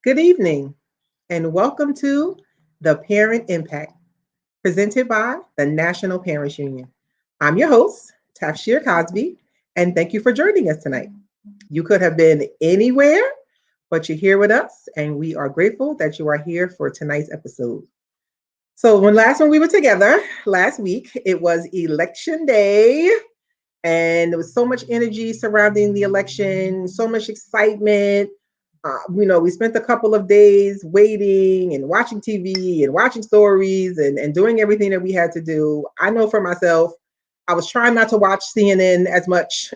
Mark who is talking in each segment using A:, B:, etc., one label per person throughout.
A: Good evening, and welcome to The Parent Impact, presented by the National Parents Union. I'm your host, Tafshier Cosby, and thank you for joining us tonight. You could have been anywhere, but you're here with us, and we are grateful that you are here for tonight's episode. So, when we were together last week, it was election day, and there was so much energy surrounding the election, so much excitement. We spent a couple of days waiting and watching TV and watching stories and doing everything that we had to do. I know for myself, I was trying not to watch CNN as much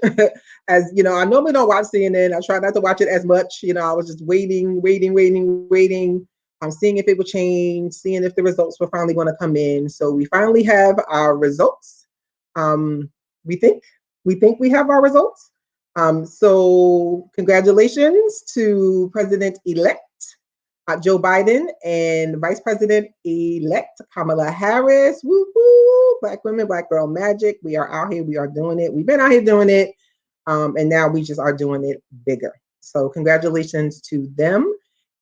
A: as, I normally don't watch CNN. I try not to watch it as much. I was just waiting, seeing if it would change, seeing if the results were finally going to come in. So we finally have our results. Um, we think we think we have our results. So congratulations to President-elect Joe Biden and Vice President-elect Kamala Harris. Woo woo! Black women, black girl magic. We are out here. We are doing it. We've been out here doing it, and now we just are doing it bigger. So congratulations to them,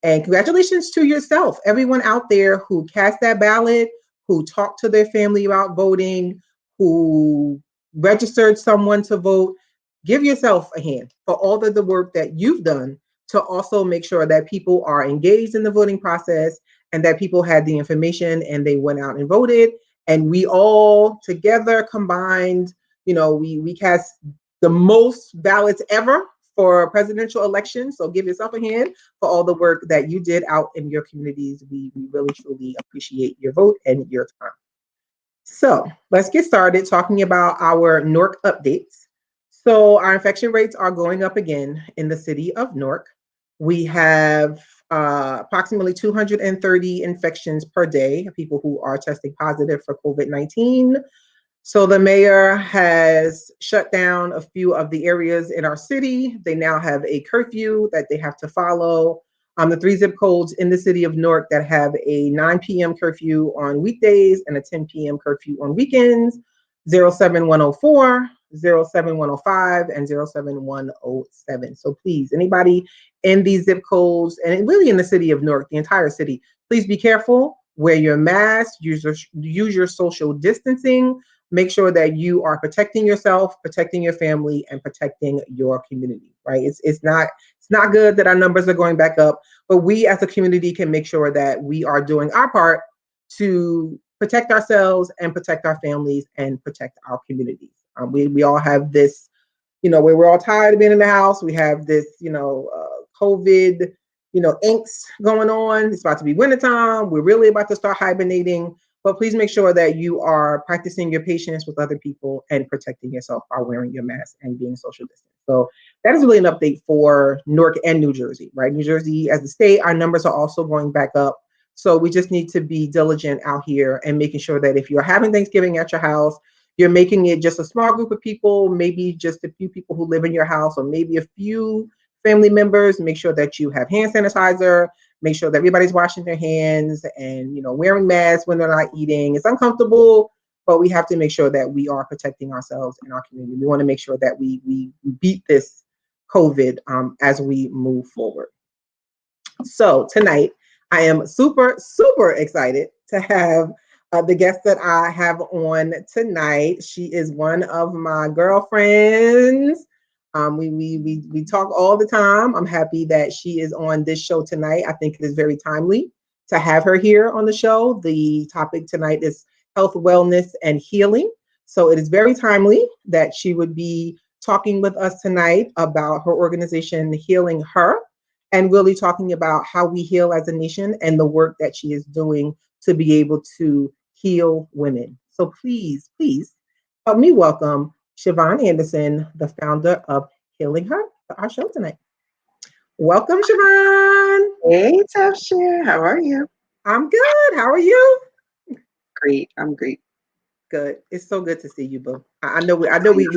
A: and congratulations to yourself, everyone out there who cast that ballot, who talked to their family about voting, who registered someone to vote. Give yourself a hand for all of the work that you've done to also make sure that people are engaged in the voting process and that people had the information and they went out and voted. And we all together combined, we cast the most ballots ever for a presidential election. So give yourself a hand for all the work that you did out in your communities. We really, truly appreciate your vote and your time. So let's get started talking about our Newark updates. So our infection rates are going up again in the city of Newark. We have approximately 230 infections per day, people who are testing positive for COVID-19. So the mayor has shut down a few of the areas in our city. They now have a curfew that they have to follow. The three zip codes in the city of Newark that have a 9 p.m. curfew on weekdays and a 10 p.m. curfew on weekends: 07104, 07105, and 07107. So please, anybody in these zip codes, and really in the city of Newark, the entire city, please be careful. Wear your mask, use your social distancing. Make sure that you are protecting yourself, protecting your family, and protecting your community, right? It's not good that our numbers are going back up, but we as a community can make sure that we are doing our part to protect ourselves and protect our families and protect our communities. We all have this, where we're all tired of being in the house. We have this, COVID, angst going on. It's about to be wintertime. We're really about to start hibernating. But please make sure that you are practicing your patience with other people and protecting yourself by wearing your mask and being social distant. So that is really an update for Newark and New Jersey, right? New Jersey, as a state, our numbers are also going back up. So we just need to be diligent out here and making sure that if you're having Thanksgiving at your house, you're making it just a small group of people, maybe just a few people who live in your house, or maybe a few family members. Make sure that you have hand sanitizer. Make sure that everybody's washing their hands and wearing masks when they're not eating. It's uncomfortable, but we have to make sure that we are protecting ourselves and our community. We want to make sure that we beat this COVID as we move forward. So tonight, I am super, super excited to have the guest that I have on tonight. She is one of my girlfriends. We talk all the time. I'm happy that she is on this show tonight. I think it is very timely to have her here on the show. The topic tonight is health, wellness, and healing. So it is very timely that she would be talking with us tonight about her organization, Healing Her, and really talking about how we heal as a nation and the work that she is doing to be able to heal women. So please help me welcome Siobhan Anderson, the founder of Healing Her, to our show tonight. Welcome, Siobhan.
B: Hey, Tafshier, how are you?
A: I'm good. How are you?
B: Great, I'm great.
A: Good. It's so good to see you, boo. I know we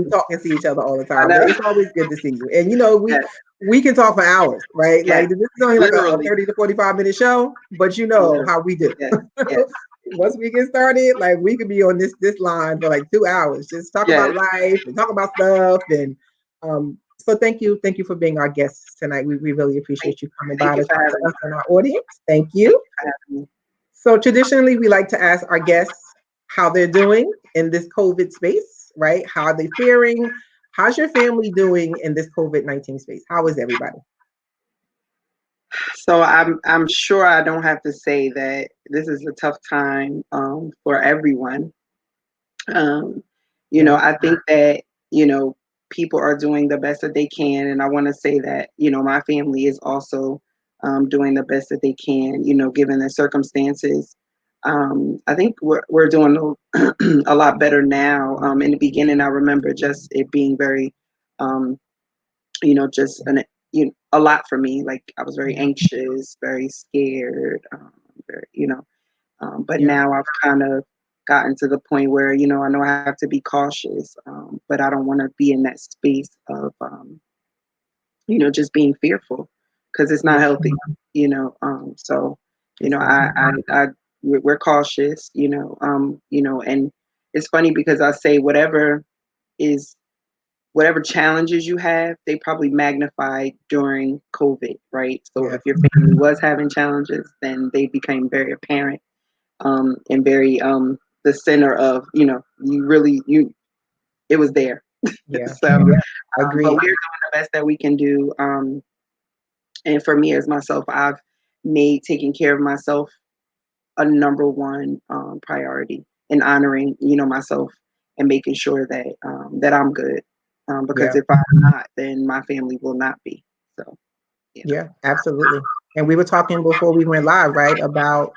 A: talk and see each other all the
B: I
A: time, but
B: know.
A: it's always good to see you. And we
B: Yes,
A: we can talk for hours, right?
B: yes,
A: Like this is only like a
B: literally,
A: 30 to 45-minute show, but you know
B: literally.
A: how we do.
B: Yes, yes,
A: Once we get started, like we could be on this line for like 2 hours, just talk
B: yes,
A: about life and talk about stuff. And So thank you for being our guests tonight. We really
B: Thank,
A: appreciate you coming
B: thank
A: by
B: you
A: to
B: for
A: talk to
B: having me.
A: us and our audience. Thank
B: Thank
A: you.
B: you for having me.
A: So traditionally, we like to ask our guests how they're doing in this COVID space, right? How are they faring? How's your family doing in this COVID-19 space? How is everybody?
B: So I'm sure I don't have to say that this is a tough time for everyone. Um,
A: Yeah,
B: I think that, people are doing the best that they can. And I want to say that, my family is also doing the best that they can, given the circumstances. I think we're doing a lot better now. In the beginning, I remember just it being very, um, just a lot for me. Like I was very
A: yeah,
B: anxious, very scared, very, but
A: yeah,
B: now I've kind of gotten to the point where, I know I have to be cautious, but I don't want to be in that space of, just being fearful because it's not
A: yeah,
B: healthy, so,
A: it's not.
B: we're cautious, and it's funny because I say is whatever challenges you have, they probably magnified during COVID, right? So
A: Yes,
B: if your family was having challenges, then they became very apparent, and very the center of you really you it was there.
A: yeah,
B: So,
A: yeah.
B: but
A: Agreed.
B: we're doing the best that we can do. And for me as myself, I've made taking care of myself a number one priority in honoring myself and making sure that I'm good. Because
A: Yeah,
B: if I'm not, then my family will not be. So yeah.
A: yeah, absolutely. And we were talking before we went live, right, about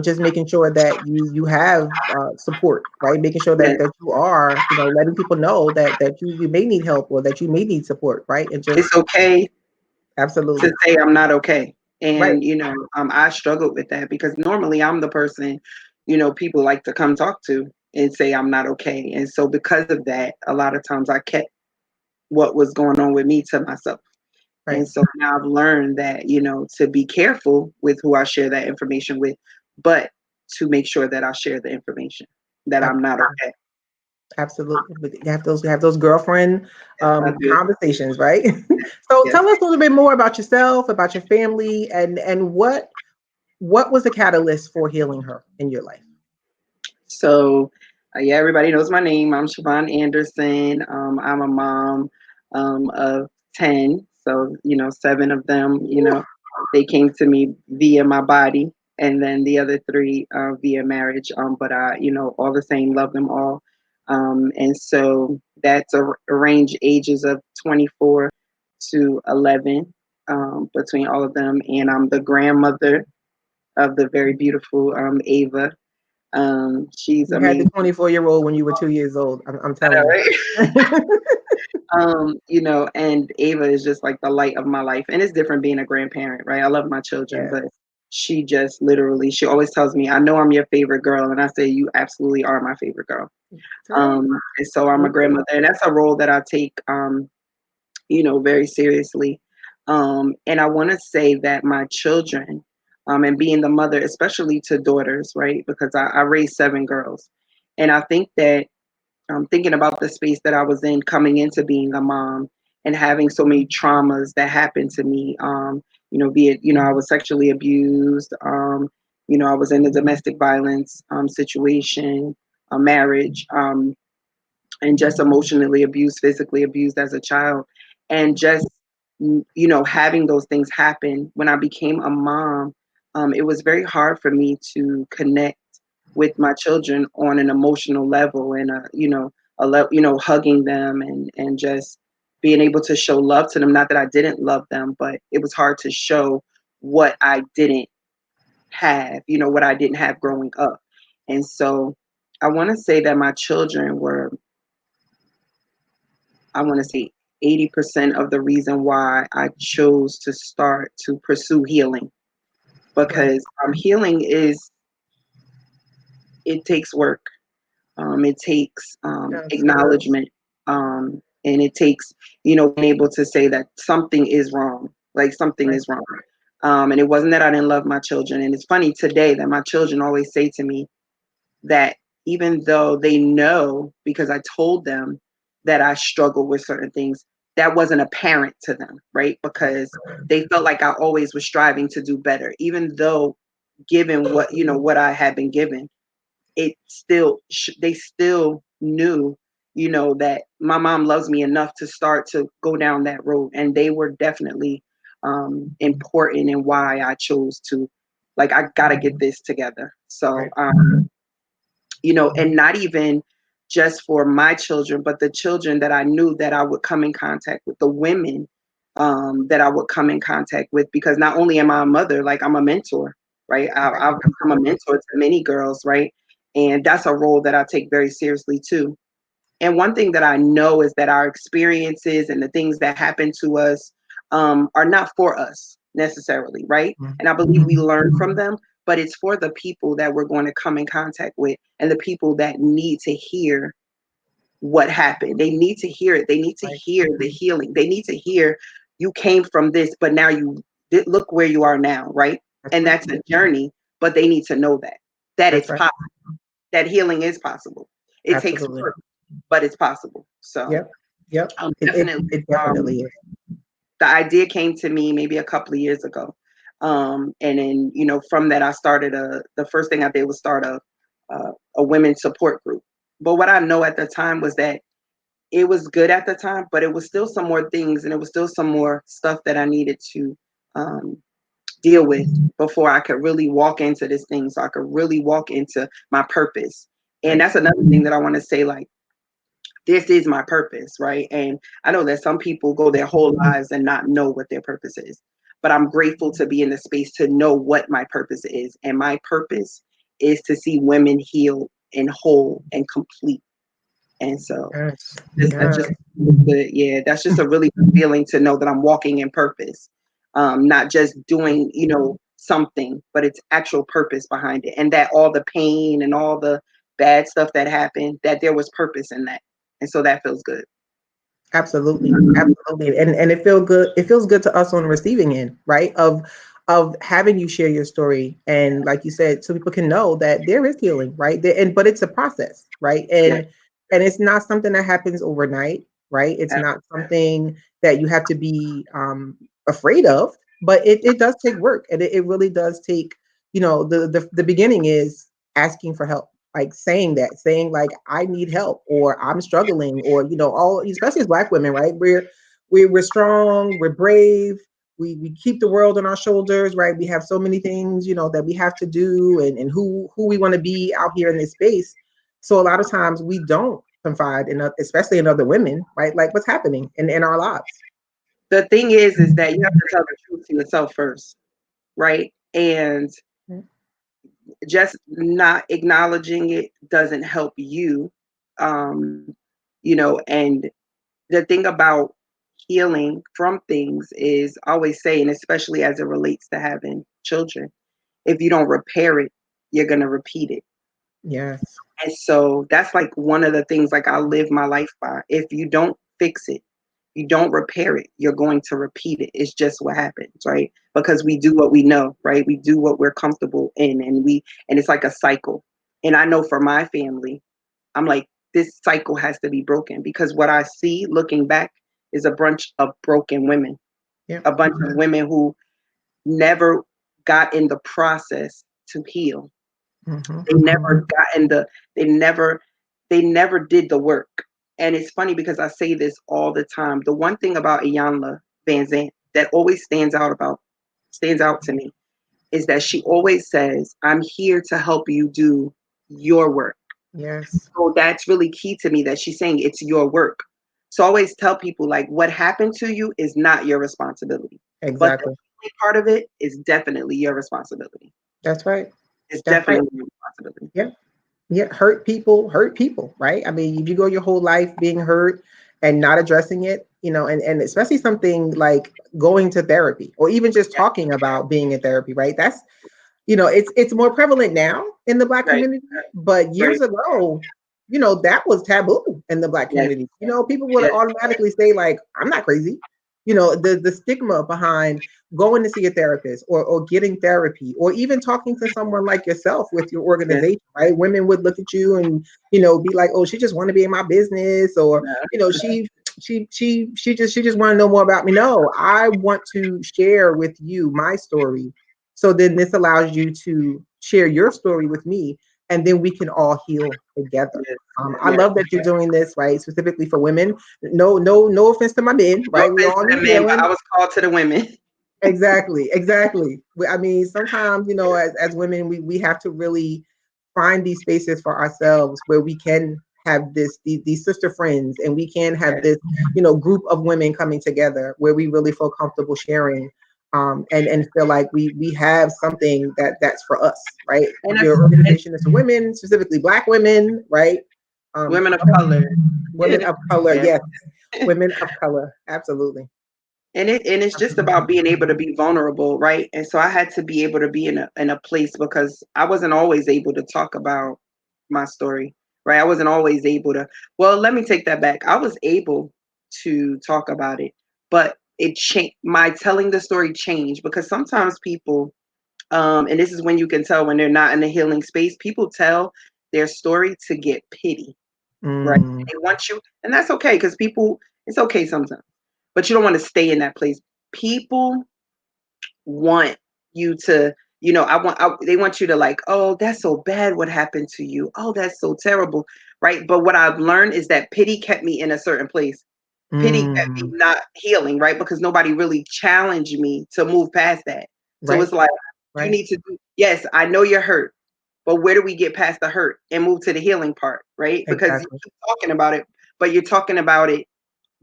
A: just making sure that you have support, right? Making sure
B: Yes,
A: that you are, letting people know that you may need help or that you may need support, right? And just
B: it's okay to
A: absolutely
B: say I'm not okay.
A: right,
B: And, I struggled with that because normally I'm the person, people like to come talk to and say I'm not okay. And so because of that, a lot of times I kept what was going on with me to myself.
A: right,
B: And so now I've learned that, to be careful with who I share that information with, but to make sure that I share the information that I'm not
A: absolutely,
B: okay.
A: absolutely. But you have those girlfriend
B: Yes, I do.
A: conversations, right? So
B: Yes.
A: tell us a little bit more about yourself, about your family, and what was the catalyst for healing her in your life?
B: So, yeah, everybody knows my name. I'm Siobhan Anderson. I'm a mom of 10. So, seven of them, they came to me via my body, and then the other three via marriage. But I, all the same, love them all. And so that's a range ages of 24 to 11 between all of them. And I'm the grandmother of the very beautiful Ava. She's
A: You had the
B: amazing.
A: 24-year-old when you were 2 years old. I'm
B: I
A: telling
B: know,
A: you.
B: right? And Ava is just like the light of my life. And it's different being a grandparent, right? I love my children,
A: Yeah.
B: but she just literally, she always tells me, I know I'm your favorite girl. And I say, you absolutely are my favorite girl.
A: That's right.
B: And so I'm
A: Me
B: a
A: too.
B: grandmother, and that's a role that I take, very seriously. And I want to say that my children, and being the mother, especially to daughters, right? Because I raised seven girls. And I think that thinking about the space that I was in coming into being a mom and having so many traumas that happened to me, be it, I was sexually abused, I was in a domestic violence situation, a marriage, and just emotionally abused, physically abused as a child. And just, having those things happen when I became a mom, it was very hard for me to connect with my children on an emotional level and, hugging them and just being able to show love to them. Not that I didn't love them, but it was hard to show what I didn't have, what I didn't have growing up. And so I want to say that my children were, I want to say 80% of the reason why I chose to start to pursue healing,
A: Right.
B: because healing it takes work. It takes
A: Yes.
B: acknowledgement. And it takes, being able to say that something is wrong, like something
A: Right.
B: is wrong. And it wasn't that I didn't love my children. And it's funny today that my children always say to me that even though they know because I told them that I struggle with certain things, that wasn't apparent to them, right? Because they felt like I always was striving to do better, even though given what what I had been given, it still they still knew that my mom loves me enough to start to go down that road, and they were definitely important in why I chose to, like, I gotta get this together. So
A: Right.
B: and not even just for my children, but the children that I knew that I would come in contact with, the women that I would come in contact with, because not only am I a mother, like, I'm a mentor, right?
A: Right.
B: I've become a
A: Absolutely.
B: mentor to many girls, right? And that's a role that I take very seriously too. And one thing that I know is that our experiences and the things that happen to us are not for us necessarily, right? And I believe we learn from them, but it's for the people that we're going to come in contact with, and the people that need to hear what happened. They need to hear it. They need to
A: Right.
B: hear the healing. They need to hear you came from this, but now you look where you are now, right?
A: That's
B: And
A: right.
B: that's a journey, but they need to know that
A: That's
B: it's
A: right.
B: possible, that healing is possible. It takes
A: Absolutely.
B: work, but it's possible. So
A: Yep. Yep.
B: definitely,
A: It
B: um,
A: definitely is.
B: the idea came to me maybe a couple of years ago, and then from that I started the first thing I did was start a women's support group. But what I know at the time was that it was good at the time, but it was still some more things, and it was still some more stuff that I needed to um, deal with before I could really walk into this thing, so I could really walk into my purpose. And
A: Right.
B: that's another thing that I want to say, like, this is my purpose, right? And I know that some people go their whole lives and not know what their purpose is. But I'm grateful to be in the space to know what my purpose is. And my purpose is to see women heal and whole and complete. And so
A: Yes.
B: that's
A: Yeah.
B: just good. Yeah, that's just a really good feeling to know that I'm walking in purpose. Not just doing, something, but it's actual purpose behind it. And that all the pain and all the bad stuff that happened, that there was purpose in that. And so that feels good.
A: Absolutely, absolutely, and it feels good. It feels good to us on the receiving end, right? Of having you share your story, and like you said, so people can know that there is healing, right? There, and but it's a process, right?
B: Yeah.
A: And it's not something that happens overnight, right? It's
B: ab-
A: not something that you have to be afraid of, but it does take work, and it really does take. The beginning is asking for help, like saying that, saying like I need help or I'm struggling, or all, especially as Black women, right? We're strong, we're brave, we keep the world on our shoulders, right? We have so many things, that we have to do, and who we want to be out here in this space. So a lot of times we don't confide in especially in other women, right? Like what's happening in our lives.
B: The thing is that you have to tell the truth to yourself first, right? And just not acknowledging it doesn't help you. Um, and the thing about healing from things is, I always say, and especially as it relates to having children, if you don't repair it, you're going to repeat it.
A: Yes.
B: And so that's like one of the things, like, I live my life by. If you don't fix it, you don't repair it, you're going to repeat it. It's just what happens, right? Because we do what we know, right? We do what we're comfortable in, and it's like a cycle. And I know for my family, I'm like, this cycle has to be broken, because what I see looking back is a bunch of broken women,
A: Yeah.
B: a bunch of women who never got in the process to heal.
A: Hmm.
B: They never got in the they never they never did the work. And it's funny because I say this all the time. The one thing about Iyanla Van Zant that always stands out to me is that she always says, I'm here to help you do your work.
A: Yes.
B: So that's really key to me, that she's saying it's your work. So I always tell people, like, what happened to you is not your responsibility. But the
A: Exactly.
B: healing part of it is definitely your responsibility.
A: That's right.
B: It's
A: That's right.
B: definitely your responsibility.
A: Yeah. Yeah, hurt people, right? I mean, if you go your whole life being hurt and not addressing it, and especially something like going to therapy or even just
B: Yeah,
A: talking about being in therapy, right? That's, it's more prevalent now in the Black
B: right,
A: community, but
B: right.
A: years ago, that was taboo in the Black
B: Yes,
A: community. People would
B: yes,
A: automatically say like, I'm not crazy. The stigma behind going to see a therapist or getting therapy or even talking to someone like yourself with your
B: yes.
A: organization, right? Women would look at you and, be like, oh, she just want to be in my business, or,
B: Yeah,
A: she she just want to know more about me. No, I want to share with you my story. So then this allows you to share your story with me, and then we can all heal together.
B: Yes,
A: I
B: yes.
A: love that you're doing this, right? Specifically for women. No offense to my men,
B: No
A: right? We
B: offense
A: all
B: to
A: need
B: the men, but I
A: healing.
B: was called to the women.
A: Exactly, exactly. I mean, sometimes, as women, we have to really find these spaces for ourselves where we can have these sister friends, and we can have
B: Yes.
A: this, group of women coming together where we really feel comfortable sharing, and feel like we have something that's for us, right?
B: And
A: Your organization is for women, specifically Black women, right?
B: women of
A: So
B: color.
A: women of color,
B: Yeah.
A: yes, women of color, absolutely,
B: And it's just
A: absolutely.
B: about being able to be vulnerable, right? And so I had to be able to be in a place because I wasn't always able to talk about my story, right? I wasn't always able to. Well, let me take that back. I was able to talk about it, but it changed. My telling the story changed because sometimes people, and this is when you can tell when they're not in the healing space. People tell their story to get pity, right?
A: Mm,
B: They want you, and that's okay because people, it's okay sometimes, but you don't want to stay in that place. People want you to, they want you to like, oh, that's so bad. What happened to you? Oh, that's so terrible, right? But what I've learned is that pity kept me in a certain place. Pity kept me
A: mm.
B: not healing, right? Because nobody really challenged me to move past that. So
A: Right,
B: it's like, you
A: right.
B: need to do, yes, I know you're hurt, but where do we get past the hurt and move to the healing part, right? Because you
A: Exactly.
B: keep talking about it, but you're talking about it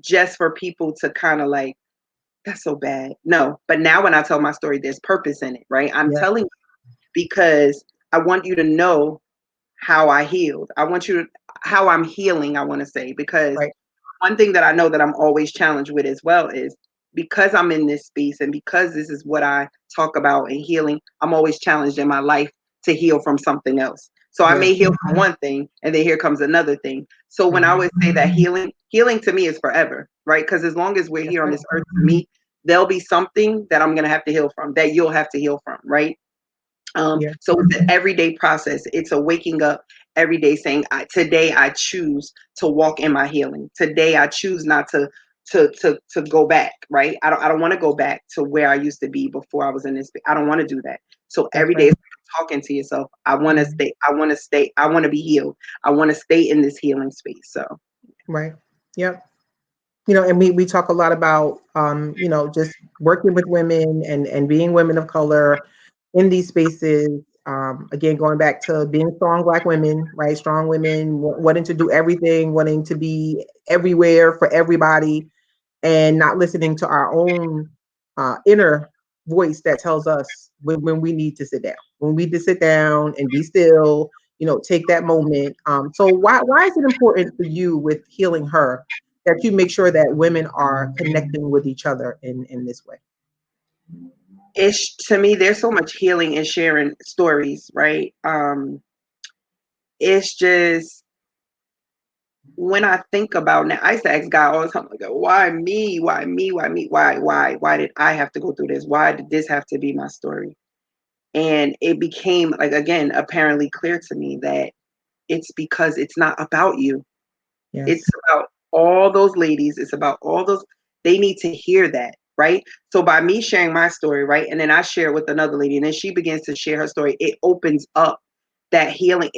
B: just for people to kind of like, that's so bad. No, but now when I tell my story, there's purpose in it, right? I'm
A: Yeah,
B: telling you because I want you to know how I healed. I want you to, how I'm healing, I want to say, because
A: right.
B: one thing that I know that I'm always challenged with as well is because I'm in this space and because this is what I talk about in healing, I'm always challenged in my life to heal from something else. So I
A: Yeah.
B: may heal from one thing and then here comes another thing. So when I
A: Mhm.
B: always say that healing to me is forever, right? Because as long as we're
A: That's
B: here on
A: right.
B: this earth, to me, there'll be something that I'm gonna have to heal from, that you'll have to heal from, right?
A: Yeah,
B: So it's an everyday process. It's a waking up every day saying, today I choose to walk in my healing. Today I choose not to go back, right? I don't want to go back to where I used to be before I was in this. I don't want to do that. So
A: that's
B: every day
A: right.
B: it's talking to yourself. I want to
A: Mhm.
B: stay. I want to stay. I want to be healed. I want to stay in this healing space. So
A: Right. Yep. And we talk a lot about just working with women and being women of color in these spaces. Again, going back to being strong Black women, right? Strong women wanting to do everything, wanting to be everywhere for everybody, and not listening to our own inner voice that tells us when we need to sit down, when we need to sit down and be still, take that moment. So why is it important for you with healing her that you make sure that women are connecting with each other in this way?
B: it's to me, there's so much healing in sharing stories, right? It's just when I think about now, I used to ask God all the time, like, why me? Why me? Why me? Why did I have to go through this? Why did this have to be my story? And it became like again apparently clear to me that it's because it's not about you. It's
A: Yes.
B: about all those ladies. It's about all those. They need to hear that, right? So by me sharing my story, right, and then I share it with another lady, and then she begins to share her story, it opens up that healing.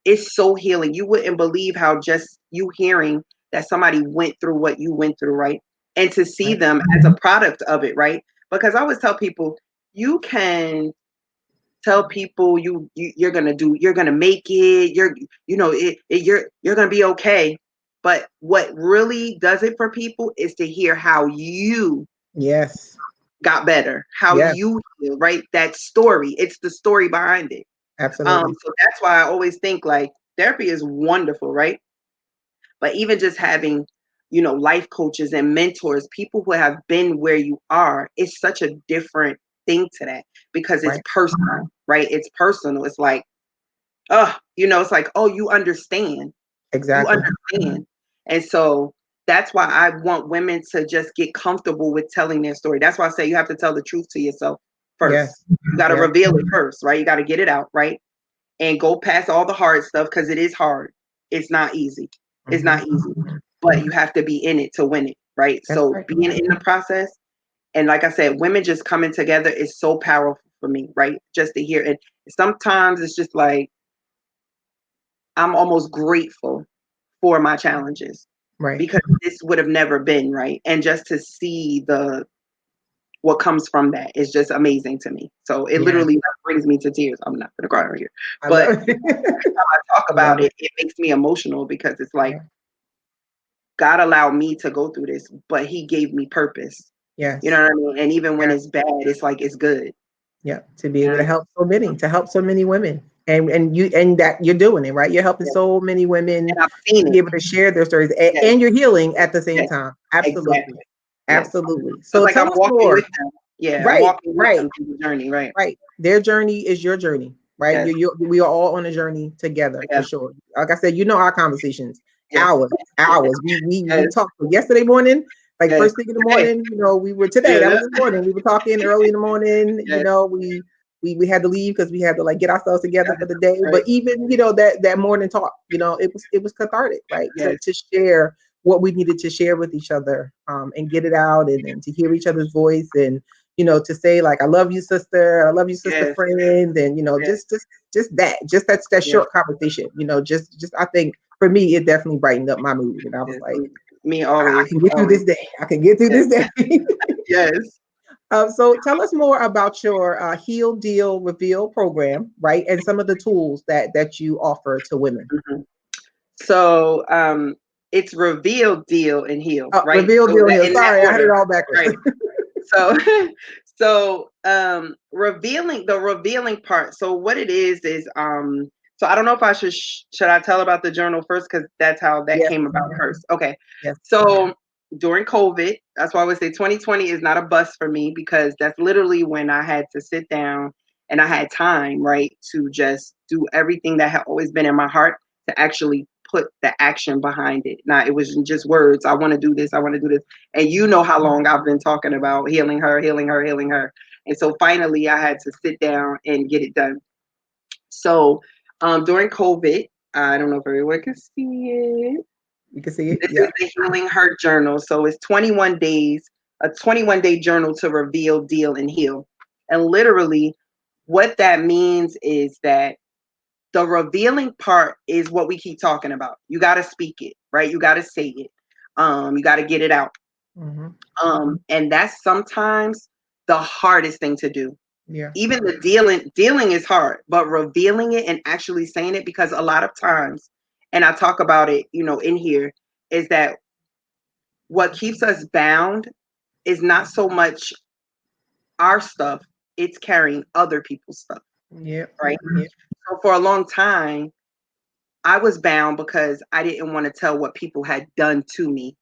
B: It's so healing. You wouldn't believe how just you hearing that somebody went through what you went through, right, and to see
A: Right.
B: them as a product of it, right? Because I always tell people, you can tell people you're gonna make it, you're gonna be okay, but what really does it for people is to hear how you
A: Yes.
B: got better, how
A: Yes.
B: you heal, right? That story, it's the story behind it.
A: Absolutely.
B: So that's why I always think like therapy is wonderful, right? But even just having, life coaches and mentors, people who have been where you are, it's such a different thing to that because it's
A: Right.
B: personal, right? It's personal. It's like, it's like, oh, you understand. You
A: Exactly.
B: understand. And so that's why I want women to just get comfortable with telling their story. That's why I say you have to tell the truth to yourself first.
A: Yes.
B: You got to
A: Yes.
B: reveal it first, right? You got to get it out, right? And go past all the hard stuff because it is hard. It's not easy. It's
A: Hmm.
B: not easy. but you have to be in it to win it, right?
A: That's
B: So
A: right.
B: being in the process, and like I said, women just coming together is so powerful for me, right? Just to hear it. Sometimes it's just like I'm almost grateful for my challenges
A: Right.
B: because this would have never been right. And just to see the what comes from that is just amazing to me. So it
A: Yeah.
B: literally brings me to tears. I'm not gonna cry right here,
A: I
B: but
A: love it.
B: I talk
A: I love
B: about
A: it.
B: it, it makes me emotional because it's like
A: Yeah.
B: God allowed me to go through this, but He gave me purpose. You
A: Yes.
B: know what I mean? And even when
A: Yeah.
B: it's bad, it's like it's good.
A: Yeah. To be
B: You
A: able
B: know?
A: to help so many women. And that you're doing it, right? You're helping
B: Yeah.
A: so many
B: And
A: women
B: I've seen
A: be
B: it.
A: able to share their stories
B: Yes,
A: and you're healing at the same
B: yes,
A: time. Absolutely.
B: exactly. Yes.
A: Absolutely.
B: So it's
A: So
B: like
A: tell
B: I'm
A: us
B: walking
A: more.
B: with them. Yeah, I'm
A: Right.
B: walking with
A: Right.
B: them through the journey. Right.
A: Right. Their journey is your journey, right?
B: Yes.
A: We are all on a journey together for
B: Together.
A: sure. Like I said, our conversations,
B: Yes.
A: hours, hours. We
B: Yes.
A: talked yesterday morning, like
B: Yes.
A: first thing in the
B: Today.
A: morning. We were today. That
B: Yeah.
A: was this morning. We were talking early in the morning.
B: Yes.
A: We had to leave because we had to like get ourselves together for the day.
B: Right.
A: But even that morning talk, it was cathartic, right? To
B: Yes.
A: to share what we needed to share with each other, and get it out, and to hear each other's voice, and to say like, I love you, sister, I love you, sister
B: Yes.
A: friend, and
B: Yes.
A: just that
B: Yes.
A: short conversation, just I think for me it definitely brightened up my mood, and I was
B: Yes.
A: like,
B: Me
A: I
B: always.
A: can get through
B: Always.
A: this day. I can get through
B: Yes.
A: this day.
B: Yes.
A: So tell us more about your Heal, Deal, Reveal program, right? And some of the tools that you offer to women.
B: Mhm. So it's reveal, deal, and heal, right?
A: Reveal,
B: So
A: Deal,
B: that
A: Heal.
B: in that
A: Sorry, I had it
B: order,
A: all backwards.
B: right? So revealing the revealing part. So what it is so I don't know if I should I tell about the journal first because that's how that
A: Yes,
B: came about first. Okay.
A: yes,
B: So during COVID, that's why I would say 2020 is not a bust for me because that's literally when I had to sit down and I had time, right, to just do everything that had always been in my heart to actually put the action behind it. Now it wasn't just words. I want to do this. I want to do this. And you know how long I've been talking about healing her, healing her, healing her. And so finally I had to sit down and get it done. So during COVID, I don't know if everyone can see it.
A: you can see it.
B: This is
A: Yeah.
B: the Healing Her Journal. So it's 21 days, a 21-day journal to reveal, deal, and heal. And literally, what that means is that the revealing part is what we keep talking about. You got to speak it, right? You got to say it. You got to get it out.
A: Hmm.
B: And that's sometimes the hardest thing to do.
A: Yeah.
B: Even the dealing is hard, but revealing it and actually saying it, because a lot of times, and I talk about it, in here, is that what keeps us bound is not so much our stuff, it's carrying other people's stuff,
A: Yeah.
B: right?
A: Yeah.
B: So for a long time, I was bound because I didn't want to tell what people had done to me.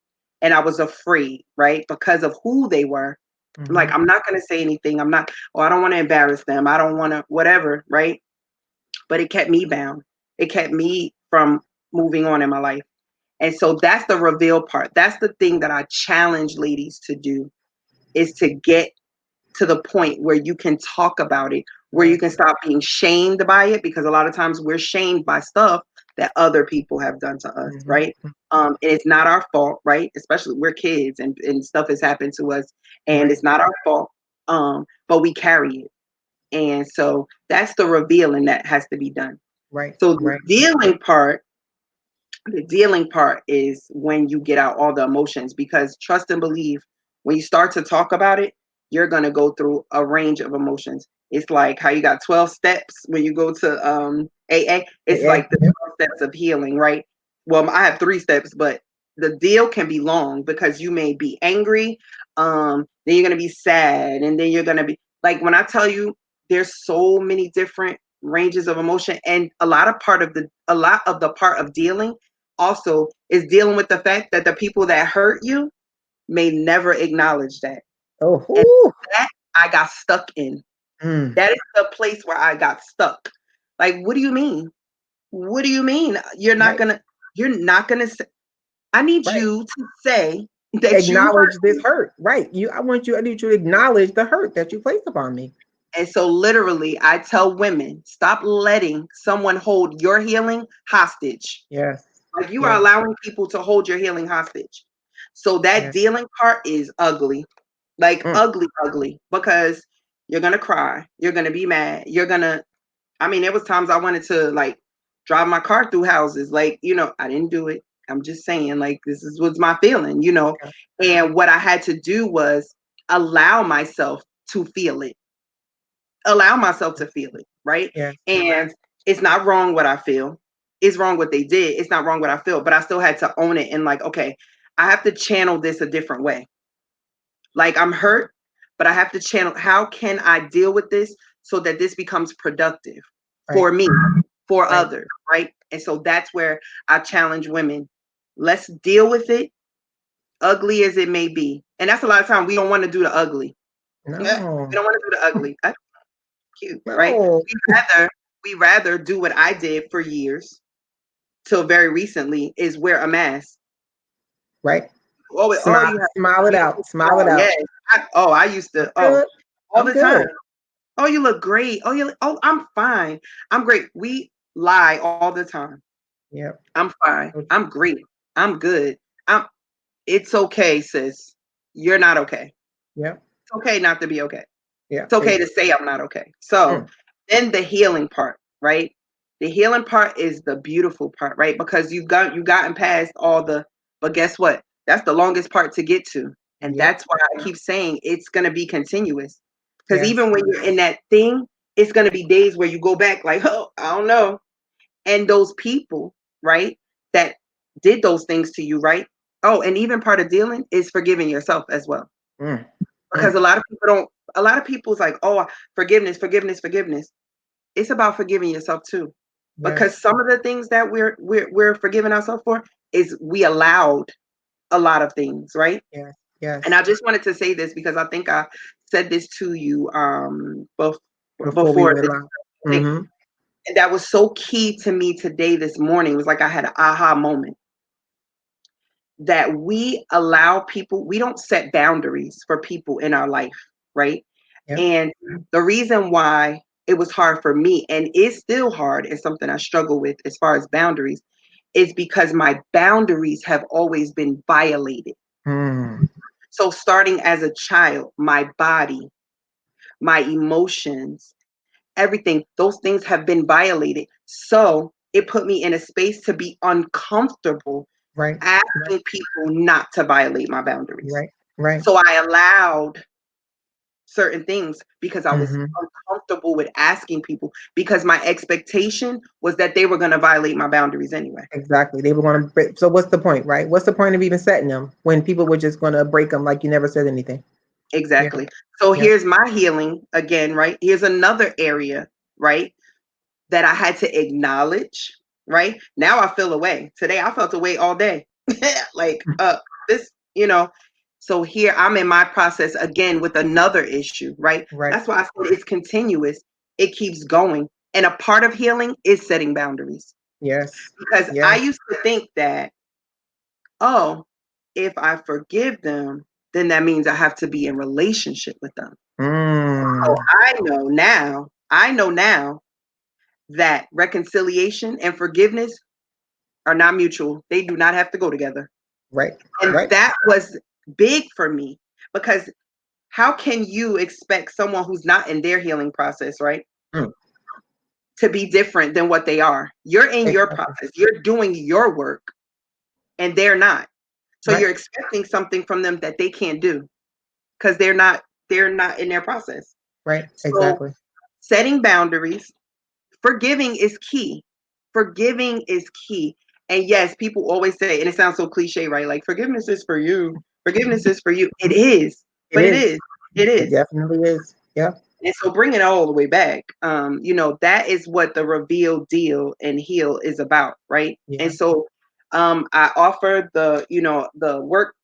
B: And I was afraid, right? Because of who they were.
A: Hmm.
B: Like, I'm not going to say anything. I'm not, oh, I don't want to embarrass them. I don't want to, whatever, right? But it kept me bound. It kept me from moving on in my life. And so that's the reveal part. That's the thing that I challenge ladies to do, is to get to the point where you can talk about it, where you
A: Right.
B: can stop being shamed by it, because a lot of times we're shamed by stuff that other people have done to us,
A: Hmm.
B: right? And it's not our fault, right? Especially we're kids and stuff has happened to us and
A: Right.
B: it's not our fault. But we carry it. And so that's the revealing that has to be done.
A: Right.
B: So
A: Right.
B: the dealing part is when you get out all the emotions, because trust and believe, when you start to talk about it, you're going to go through a range of emotions. It's like how you got 12 steps when you go to AA. It's
A: Yeah.
B: like the 12 steps of healing, right? Well, I have 3 steps, but the deal can be long because you may be angry, then you're going to be sad, and then you're going to be like, when I tell you, there's so many different ranges of emotion, and a lot of the part of dealing also is dealing with the fact that the people that hurt you may never acknowledge that.
A: Oh.
B: And
A: Whew.
B: that I got stuck in.
A: Mm.
B: That is the place where I got stuck. Like, what do you mean? What do you mean?
A: Right.
B: You're not gonna say, I need
A: Right.
B: you to say that you hurt
A: Acknowledge this
B: me.
A: hurt. Right. I need you to acknowledge the hurt that you placed upon me.
B: And so literally I tell women, stop letting someone hold your healing hostage.
A: Yes.
B: Like you are
A: Yes.
B: allowing people to hold your healing hostage. So that
A: Yes.
B: dealing part is ugly. Like
A: Mm.
B: ugly, ugly. Because you're gonna cry. You're gonna be mad. You're gonna I mean, there was times I wanted to like drive my car through houses. Like, I didn't do it. I'm just saying, like, this is what's my feeling.
A: Okay.
B: And what I had to do was allow myself to feel it. Allow myself to feel it, right?
A: Yes.
B: And it's not wrong what I feel. It's wrong what they did. It's not wrong what I feel. But I still had to own it and like, okay, I have to channel this a different way. Like I'm hurt, but I have to channel how can I deal with this so that this becomes productive
A: Right.
B: for me, for
A: Right.
B: others, right? And so that's where I challenge women. Let's deal with it, ugly as it may be. And that's a lot of time we don't want to do the ugly. We
A: No.
B: don't want to do the ugly. That's cute, right?
A: No.
B: We rather do what I did for years till very recently is wear a mask.
A: Right.
B: Oh,
A: Smile.
B: you have
A: Smile
B: a
A: it out.
B: beautiful
A: Smile it
B: smile.
A: out.
B: Yes. I used
A: I'm
B: to,
A: good.
B: all
A: I'm
B: the time.
A: good.
B: Oh, you look great. I'm fine. I'm great. We lie all the time.
A: Yep.
B: I'm fine.
A: So
B: I'm
A: true.
B: great. I'm good. I'm it's okay, sis. You're not okay.
A: Yep.
B: It's okay not to be okay.
A: Yeah.
B: It's okay to say I'm not okay. So
A: Mm.
B: then the healing part, right? The healing part is the beautiful part, right? Because you've gotten past all the, but guess what? That's the longest part to get to. And
A: Yep.
B: that's why I keep saying it's gonna be continuous. Because
A: Yes.
B: even when you're in that thing, it's gonna be days where you go back like, oh, I don't know. And those people, right, that did those things to you, right? Oh, and even part of dealing is forgiving yourself as well.
A: Mm.
B: Because
A: Mm.
B: a lot of people's like, oh, forgiveness, forgiveness, forgiveness. It's about forgiving yourself too. Because
A: Yes.
B: some of the things that we're forgiving ourselves for is we allowed a lot of things, right?
A: Yes.
B: And
A: Yes.
B: I just wanted to say this because I think I said this to you
A: Before we
B: before
A: went
B: this
A: live.
B: thing.
A: Mm-hmm.
B: And that was so key to me today, this morning. It was like I had an aha moment that we allow people, we don't set boundaries for people in our life, right?
A: Yep.
B: And the reason why it was hard for me and is still hard and something I struggle with as far as boundaries is because my boundaries have always been violated.
A: Mm.
B: So starting as a child, my body, my emotions, everything, those things have been violated. So it put me in a space to be uncomfortable
A: Right. Right.
B: asking people not to violate my boundaries.
A: Right. Right.
B: So I allowed certain things because I was
A: Mm-hmm.
B: uncomfortable with asking people because my expectation was that they were going to violate my boundaries anyway.
A: Exactly. They were going to break. So what's the point, right? What's the point of even setting them when people were just going to break them like you never said anything? Yeah.
B: Exactly. So
A: Yeah.
B: here's my healing again, right? Here's another area, right, that I had to acknowledge, right? Now I feel away. Today I felt away all day. Like this, so here I'm in my process again with another issue, right?
A: Right.
B: That's why I said it's continuous. It keeps going. And a part of healing is setting boundaries.
A: Yes.
B: Because I
A: Yes.
B: used to think that, oh, if I forgive them, then that means I have to be in relationship with them. So
A: Mm.
B: I know now that reconciliation and forgiveness are not mutual. They do not have to go together.
A: Right.
B: And
A: Right.
B: that was big for me because how can you expect someone who's not in their healing process, right,
A: Mm.
B: to be different than what they are? You're in your
A: Exactly.
B: process, you're doing your work, and they're not. So
A: Right.
B: you're expecting something from them that they can't do because they're not in their process.
A: Right.
B: So
A: Exactly.
B: setting boundaries, forgiving is key. Forgiving is key. And yes, people always say, and it sounds so cliche, right? Like forgiveness is for you. Forgiveness is for you. It is,
A: It
B: but it
A: is.
B: is. It
A: It
B: is.
A: definitely is. Yeah.
B: And so bring it all the way back. That is what the reveal, deal, and heal is about, right? And
A: Yeah.
B: so I offered the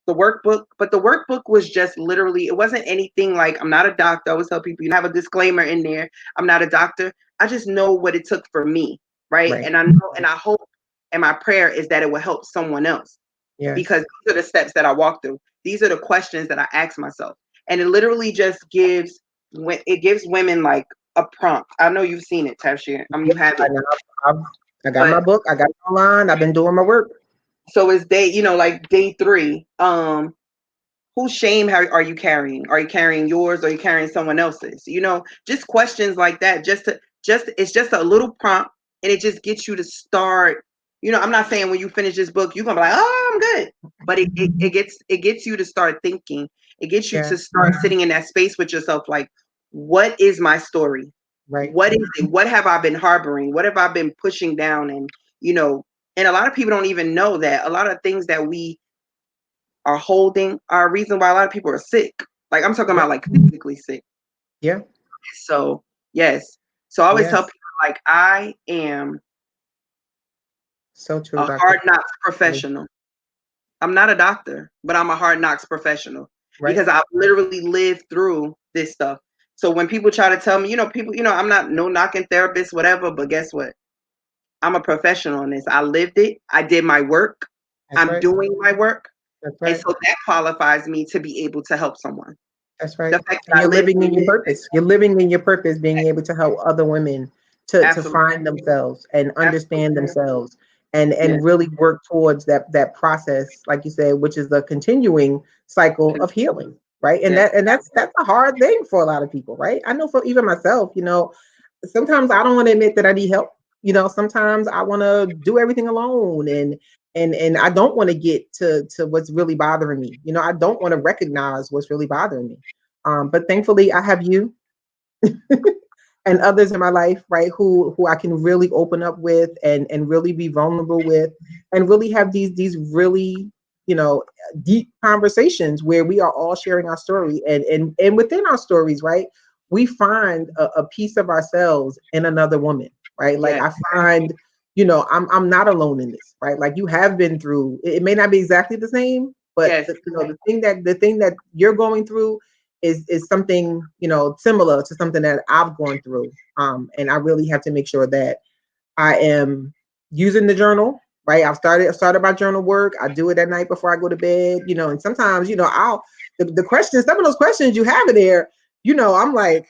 B: workbook, but the workbook was just literally, it wasn't anything like, I'm not a doctor. I always tell people, have a disclaimer in there. I'm not a doctor. I just know what it took for me, right?
A: Right.
B: And I know and I hope and my prayer is that it will help someone else
A: Yes.
B: because these are the steps that I walk through. These are the questions that I ask myself. And it literally just gives women like a prompt. I know you've seen it, Tafshier.
A: Yep.
B: You have
A: I
B: it.
A: know. I got my
B: But
A: book. I got it online. I've been doing my work.
B: So it's day, like day three. Whose shame are you carrying? Are you carrying yours? Or are you carrying someone else's? Just questions like that. It's just a little prompt, and it just gets you to start. I'm not saying when you finish this book, you're gonna be like, oh, I'm good. But it gets you to start thinking. It gets you
A: Yeah.
B: to start sitting in that space with yourself, like, what is my story?
A: Right.
B: What is it? What have I been harboring? What have I been pushing down? You know, and a lot of people don't even know that a lot of things that we are holding are a reason why a lot of people are sick. Like, I'm talking
A: Yeah.
B: about like physically sick.
A: Yeah.
B: So yes. So I always tell
A: Yes.
B: people, like, I am
A: So true,
B: a
A: Doctor.
B: hard knocks professional. I'm not a doctor, but I'm a hard knocks professional
A: Right.
B: because I've literally lived through this stuff. So when people try to tell me, I'm not no knocking therapist, whatever, but guess what? I'm a professional in this. I lived it. I did my work.
A: That's
B: I'm
A: right.
B: doing my work.
A: That's
B: And
A: right.
B: so that qualifies me to be able to help someone.
A: That's
B: The
A: right.
B: fact
A: And
B: that I
A: you're
B: lived
A: living in
B: through
A: your
B: it,
A: purpose. You're living in your purpose, being able to help other women to
B: absolutely,
A: find themselves and understand
B: absolutely,
A: themselves
B: yes,
A: and really work towards that process, like you said, which is the continuing cycle of healing. Right. And
B: yes,
A: that's a hard thing for a lot of people, right? I know for even myself, sometimes I don't want to admit that I need help. Sometimes I want to do everything alone and I don't want to get to what's really bothering me. I don't want to recognize what's really bothering me. But thankfully I have you and others in my life, right, who I can really open up with and really be vulnerable with and really have these really, you know, deep conversations where we are all sharing our story and within our stories, right, we find a piece of ourselves in another woman, right? Like
B: yes,
A: I find, I'm not alone in this, right? Like you have been through it may not be exactly the same, but
B: yes,
A: the thing that you're going through is something similar to something that I've gone through. And I really have to make sure that I am using the journal. Right, I started my journal work. I do it at night before I go to bed. And sometimes I'll the questions. Some of those questions you have in there. I'm like,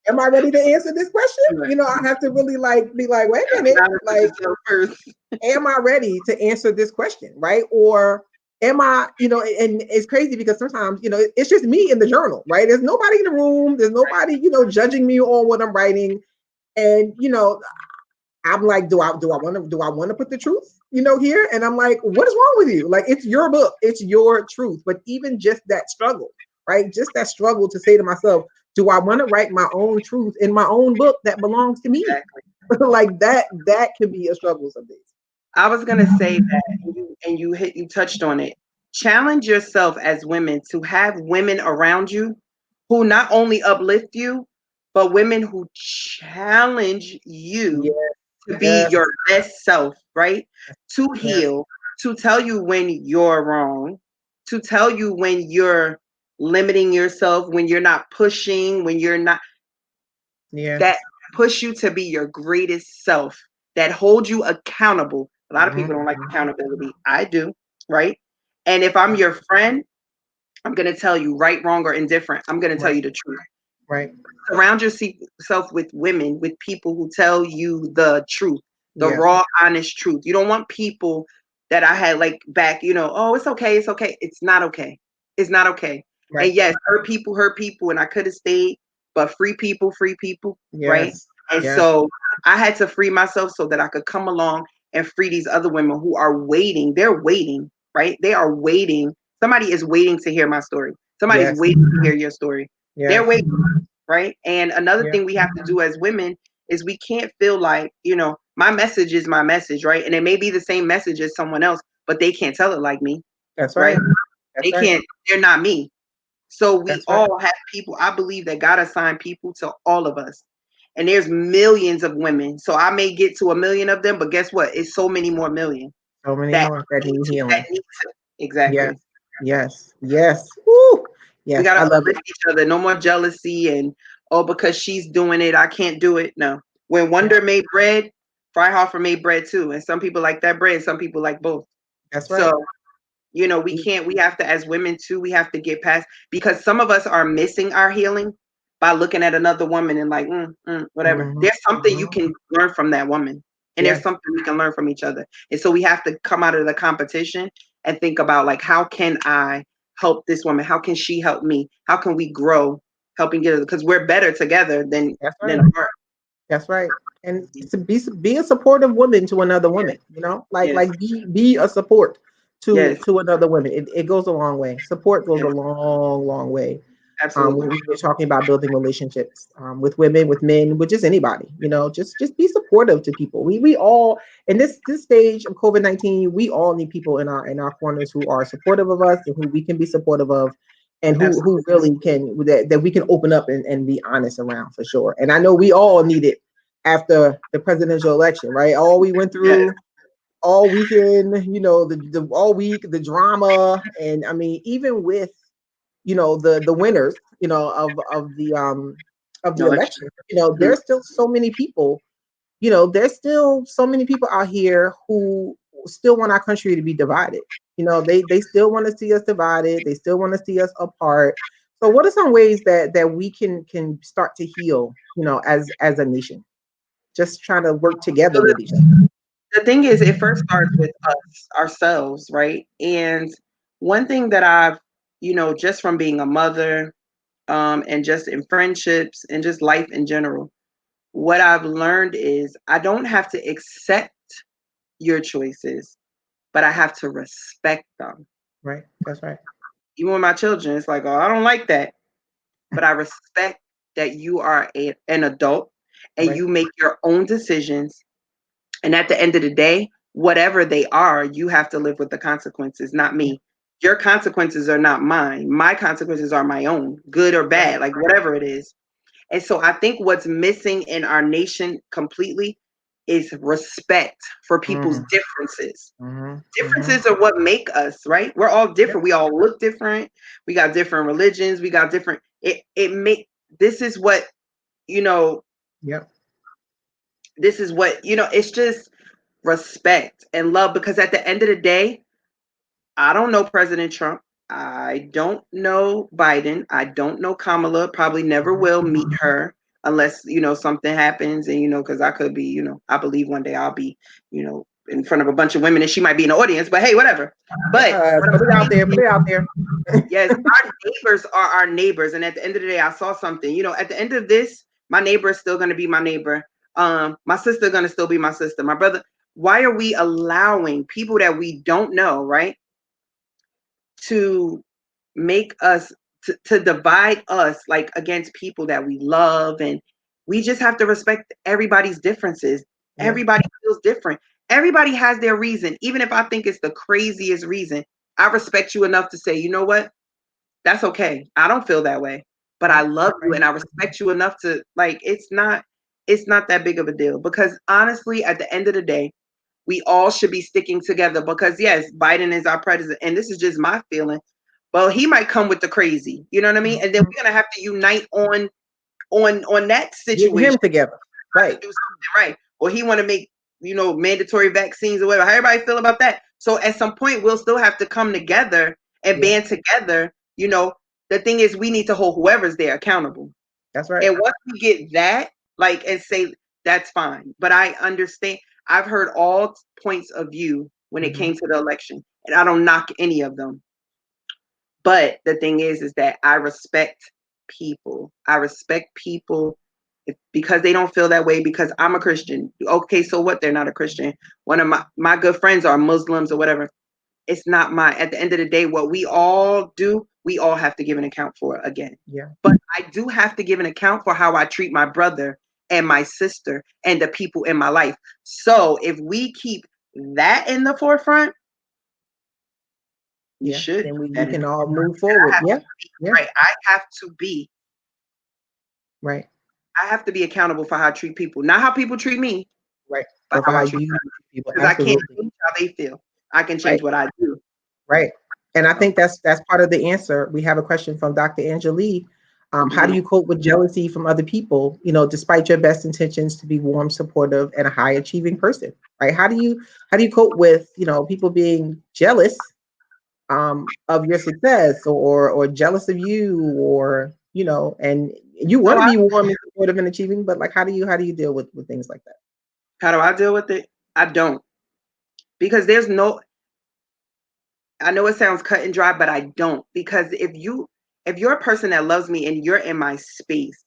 A: am I ready to answer this question?
B: right.
A: I have to really like be like, wait a
B: Gotta be
A: minute,
B: honest with
A: like
B: yourself first.
A: am I ready to answer this question, right? Or am I, and it's crazy because sometimes, it's just me in the journal, right? There's nobody in the room, there's nobody, judging me on what I'm writing. And, I'm like, do I want to put the truth, here? And I'm like, what is wrong with you? Like, it's your book, it's your truth. But even just that struggle, right? Just that struggle to say to myself, do I want to write my own truth in my own book that belongs to me?
B: Exactly.
A: Like that can be a struggle some days.
B: I was gonna say that, and you touched on it. Challenge yourself as women to have women around you who not only uplift you, but women who challenge you
A: Yes,
B: to be
A: yes,
B: your best self, right? To
A: yes,
B: heal, to tell you when you're wrong, to tell you when you're limiting yourself, when you're not pushing, when you're not, that
A: yes.
B: push you to be your greatest self, that hold you accountable. A lot of
A: Mhm,
B: people don't like
A: mhm.
B: accountability. I do, right? And if I'm
A: Yeah,
B: your friend, I'm going to tell you right, wrong, or indifferent. I'm going to tell
A: right,
B: you the truth.
A: right.
B: Surround yourself with women, with people who tell you the truth, the
A: Yeah,
B: raw, honest truth. You don't want people that I had like back, oh, it's okay, it's okay. It's not okay. It's not okay. And
A: right.
B: yes, hurt people, and I could have stayed, but free people, right?
A: Yes,
B: And
A: yes,
B: so I had to free myself so that I could come along and free these other women who are waiting. They're waiting, right? They are waiting. Somebody is waiting to hear my story. Somebody's
A: yes,
B: waiting to hear your story. They're
A: yes,
B: waiting, right? And another
A: yeah.
B: thing we have to do as women is we can't feel like, my message is my message, right? And it may be the same message as someone else, but they can't tell it like me,
A: That's
B: right?
A: right.
B: They
A: That's right.
B: can't, they're not me. So we
A: That's right.
B: all have people. I believe that God assigned people to all of us. And there's millions of women. So I may get to a million of them, but guess what? It's so many more million
A: So many
B: that
A: more that need
B: that
A: healing.
B: need to.
A: Yes,
B: Exactly.
A: yes, yes. Woo.
B: We
A: Yes,
B: gotta
A: I love it.
B: uplift each other. No more jealousy and, oh, because she's doing it, I can't do it. No. When
A: Yeah,
B: Wonder made bread, Fryhofer made bread too. And some people like that bread, some people like both.
A: that's right.
B: So, we can't, we have to, as women too, we have to get past, because some of us are missing our healing by looking at another woman and like, whatever.
A: Mm-hmm,
B: There's something you
A: mm-hmm.
B: can learn from that woman. and
A: Yeah,
B: there's something we can learn from each other. And so we have to come out of the competition and think about, like, how can I help this woman? How can she help me? How can we grow helping get, because we're better together than
A: that's right.
B: apart.
A: That's right. And to be a supportive woman to another
B: Yes,
A: woman, you know,
B: yes,
A: be a support
B: yes,
A: to another woman. It goes a long way. Support goes a
B: yes,
A: long way.
B: absolutely.
A: When we're talking about building relationships with women, with men, with just anybody, you know, just be supportive to people. We all in this stage of COVID-19, we all need people in our corners who are supportive of us and who we can be supportive of, and who
B: Absolutely.
A: really can that we can open up and be honest around for sure. And I know we all need it after the presidential election, right? All we went
B: Yes.
A: through all weekend, you know, the all week, the drama, and I mean, even with the winners, of the
B: Election.
A: election,
B: Mhm.
A: there's still so many people, there's still so many people out here who still want our country to be divided. They still want to see us divided. They still want to see us apart. So, what are some ways that we can start to heal, as a nation? Just trying to work
B: So
A: together with each other.
B: the thing is, it first starts with us, ourselves, right? And one thing that I've, just from being a mother, and just in friendships and just life in general, what I've learned is I don't have to accept your choices, but I have to respect them.
A: Right. That's right.
B: Even with my children, it's like, oh, I don't like that, but I respect that you are an adult and
A: Right.
B: you make your own decisions. And at the end of the day, whatever they are, you have to live with the consequences, not
A: Yeah.
B: me. Your consequences are not mine. My consequences are my own, good or
A: Right.
B: bad, like whatever it is. And so I think what's missing in our nation completely is respect for people's
A: Mm.
B: differences.
A: Mm-hmm. Mm-hmm.
B: Differences are what make us, right? We're all
A: Yep.
B: different. We all look different. We got different religions. We got different. It make this is what you know.
A: Yep.
B: This is what It's just respect and love, because at the end of the day, I don't know President Trump. I don't know Biden. I don't know Kamala. Probably never
A: Mhm.
B: will meet her unless, something happens. And, because I could be, I believe one day I'll be, in front of a bunch of women and she might be in the audience, but hey, whatever. But what I'm
A: Put it out
B: saying
A: there. Put
B: is,
A: it out there.
B: yes, our neighbors are our neighbors. And at the end of the day, I saw something, at the end of this, my neighbor is still going to be my neighbor. My sister going to still be my sister. My brother. Why are we allowing people that we don't know, right, to make us to divide us, like, against people that we love? And we just have to respect everybody's differences.
A: Yeah.
B: Everybody feels different. Everybody has their reason. Even if I think it's the craziest reason, I respect you enough to say, you know what, that's okay. I don't feel that way, but I
A: Yep.
B: love you
A: Right.
B: and I respect you enough to, like, it's not that big of a deal, because honestly, at the end of the day, we all should be sticking together, because yes, Biden is our president, and this is just my feeling. Well, he might come with the crazy, you know what I mean? And then
A: Mhm.
B: we're gonna have to unite on that
A: Get
B: situation.
A: him together.
B: To
A: Right.
B: do something right. Or he want to make, mandatory vaccines or whatever. How everybody feel about that? So at some point we'll still have to come together and
A: Yeah.
B: band together. The thing is, we need to hold whoever's there accountable.
A: That's right.
B: And once we get that, like, and say that's fine. But I understand. I've heard all points of view when it
A: Hmm.
B: came to the election, and I don't knock any of them. But the thing is that I respect people. I respect people because they don't feel that way because I'm a Christian. Okay, so what? They're not a Christian. One of my good friends are Muslims or whatever. It's not my, at the end of the day, what we all do, we all have to give an account for again.
A: Yeah.
B: But I do have to give an account for how I treat my brother and my sister and the people in my life. So if we keep that in the forefront, we
A: Yeah.
B: should
A: Then
B: keep
A: we
B: that in
A: can
B: the
A: all
B: forefront.
A: move forward.
B: I have
A: Yeah.
B: to be
A: Yeah.
B: right.
A: Right.
B: I have to be accountable for how I treat people, not how people treat me,
A: Right.
B: but
A: But for
B: how
A: how
B: I
A: you
B: treat them.
A: treat people,
B: Because I can't
A: absolutely.
B: change how they feel. I can
A: Right.
B: change what I do.
A: Right. And I
B: So,
A: think that's part of the answer. We have a question from Dr. Angelique. How do
B: mhm.
A: you cope with jealousy from other people, despite your best intentions to be warm, supportive, and a high achieving person? Right? How do you cope with, people being jealous of your success or jealous of you or, and you
B: so
A: want to
B: I
A: be warm and supportive and achieving, but like how do you deal with things like that?
B: How do I deal with it? I don't. Because there's no, I know it sounds cut and dry, but I don't. Because if you're a person that loves me and you're in my space,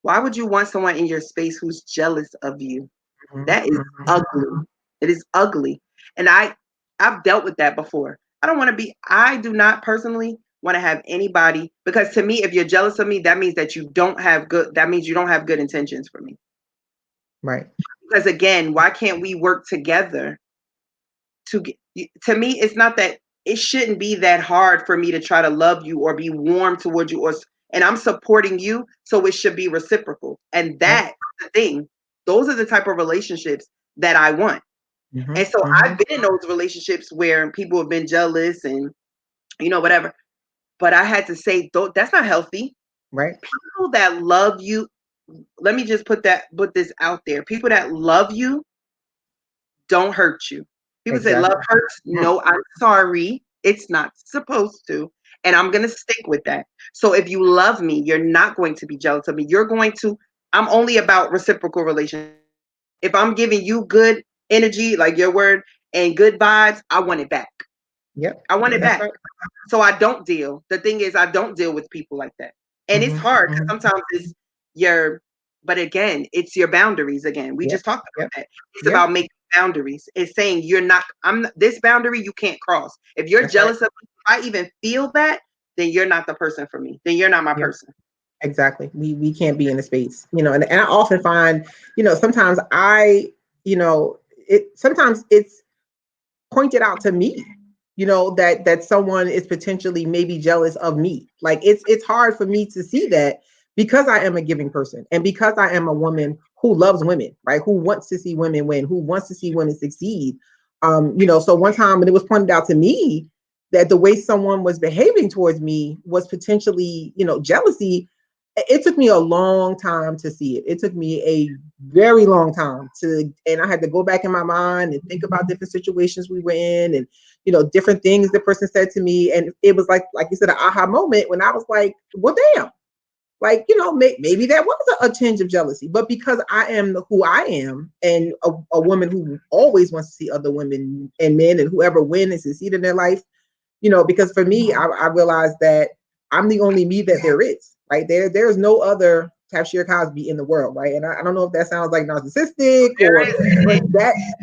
B: why would you want someone in your space who's jealous of you?
A: Mhm,
B: That is
A: mhm.
B: ugly. It is ugly. And I've dealt with that before. I do not personally want to have anybody, because to me, if you're jealous of me, that means you don't have good intentions for me.
A: Right.
B: Because again, why can't we work together to get, to me, it's not that, it shouldn't be that hard for me to try to love you or be warm towards you, and I'm supporting you, so it should be reciprocal. And
A: Right.
B: that's the thing. Those are the type of relationships that I want. And
A: Mhm,
B: so I've
A: mhm.
B: been in those relationships where people have been jealous and whatever. But I had to say, that's not healthy.
A: Right.
B: People that love you, let me just put this out there. People that love you don't hurt you. People say love
A: Exactly.
B: hurts.
A: Mm,
B: No, I'm sorry. It's not supposed to. And I'm going to stick with that. So if you love me, you're not going to be jealous of me. I'm only about reciprocal relationships. If I'm giving you good energy, like your word, and good vibes, I want it back.
A: yep.
B: I want it
A: That's
B: back.
A: right.
B: So I don't deal. The thing is, I don't deal with people like that. And it's
A: Mhm,
B: hard because
A: mhm.
B: sometimes it's your, but again, it's your boundaries again. We
A: Yep.
B: just talked
A: Yep.
B: about that. It's
A: Yeah.
B: about making boundaries. It's saying this boundary you can't cross. If you're
A: That's right.
B: jealous of me, if I even feel that, then you're not the person for me. Then you're not my
A: Yeah.
B: person.
A: Exactly. We can't be in the space, and I often find, sometimes sometimes it's pointed out to me, that someone is potentially maybe jealous of me. Like it's hard for me to see that because I am a giving person and because I am a woman who loves women, right? Who wants to see women win, who wants to see women succeed. So one time when it was pointed out to me that the way someone was behaving towards me was potentially, jealousy, it took me a long time to see it. It took me a very long time and I had to go back in my mind and think about different situations we were in, and different things the person said to me, and it was like you said, an aha moment when I was like, well, damn, like maybe that was a tinge of jealousy, but because I am who I am, and a woman who always wants to see other women and men and whoever win and succeed in their life, because for me, I realized that I'm the only me that there is, right? There's no other Tafshier Cosby in the world, right? And I don't know if that sounds like narcissistic
B: There
A: but
B: is,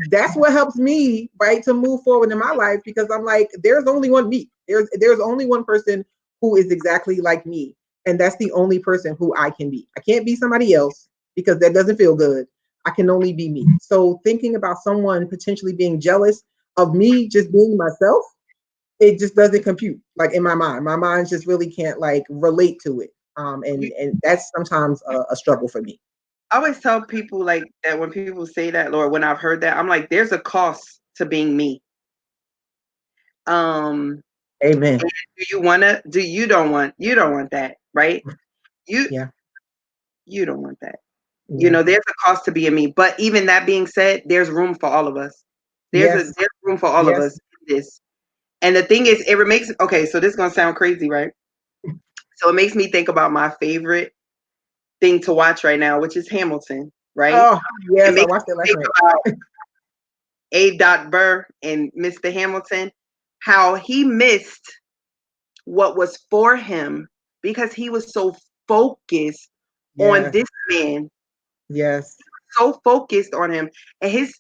A: that's what helps me, right, to move forward in my life, because I'm like, there's only one me. There's only one person who is exactly like me. And that's the only person who I can be. I can't be somebody else because that doesn't feel good. I can only be me. So thinking about someone potentially being jealous of me just being myself, it just doesn't compute, like, in my mind. My mind just really can't like relate to it.
B: you,
A: And that's sometimes a struggle for me.
B: I always tell people like that when people say that, Lord, when I've heard that, I'm like, there's a cost to being me. Um,
A: Amen.
B: do you wanna? Do you don't want that, right? You
A: Yeah.
B: you don't want that.
A: Yeah.
B: There's a cost to being me. But even that being said, there's room for all of us.
A: Yes.
B: There's room for all of
A: Yes.
B: us in this. And the thing is, it makes okay. So this is gonna sound crazy, right? So it makes me think about my favorite thing to watch right now, which is Hamilton, right?
A: Oh,
B: It
A: yes. I
B: makes
A: watched it
B: me
A: last
B: think
A: night.
B: about A. Burr and Mr. Hamilton, how he missed what was for him because he was so focused on
A: Yes.
B: this man,
A: Yes.
B: so focused on him, and his